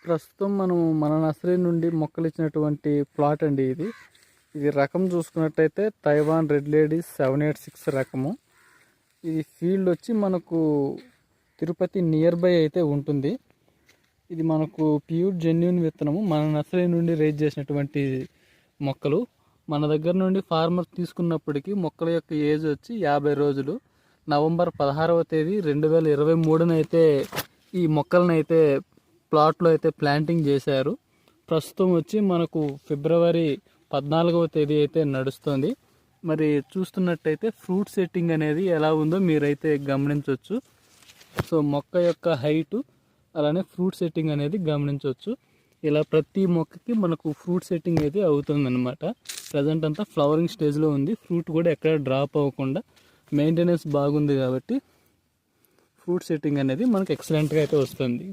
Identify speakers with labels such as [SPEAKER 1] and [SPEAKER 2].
[SPEAKER 1] ప్రస్తుతం మనం మన నర్సరీ నుండి మొక్కలు ఇచ్చినటువంటి ప్లాట్ అండి ఇది. ఇది రకం చూసుకున్నట్టయితే తైవాన్ రెడ్ లేడీస్ 786 రకము. ఇది ఫీల్డ్ వచ్చి మనకు తిరుపతి నియర్ బై అయితే ఉంటుంది. ఇది మనకు ప్యూర్ జెన్యూన్ విత్తనము, మన నర్సరీ నుండి రేజ్ చేసినటువంటి మొక్కలు. మన దగ్గర నుండి ఫార్మర్ తీసుకున్నప్పటికీ మొక్కల యొక్క ఏజ్ వచ్చి 50 రోజులు. నవంబర్ 16వ తేదీ 2023 అయితే ఈ మొక్కలను అయితే ప్లాట్లో అయితే ప్లాంటింగ్ చేశారు. ప్రస్తుతం వచ్చి మనకు ఫిబ్రవరి 14వ తేదీ అయితే నడుస్తుంది. మరి చూస్తున్నట్టయితే ఫ్రూట్ సెట్టింగ్ అనేది ఎలా ఉందో మీరైతే గమనించవచ్చు. సో మొక్క యొక్క హైటు అలానే ఫ్రూట్ సెట్టింగ్ అనేది గమనించవచ్చు. ఇలా ప్రతి మొక్కకి మనకు ఫ్రూట్ సెట్టింగ్ అయితే అవుతుందన్నమాట. ప్రజెంట్ అంతా ఫ్లవరింగ్ స్టేజ్లో ఉంది. ఫ్రూట్ కూడా ఎక్కడ డ్రాప్ అవ్వకుండా మెయింటెనెన్స్ బాగుంది కాబట్టి ఫ్రూట్ సెట్టింగ్ అనేది మనకు ఎక్సలెంట్గా అయితే వస్తుంది.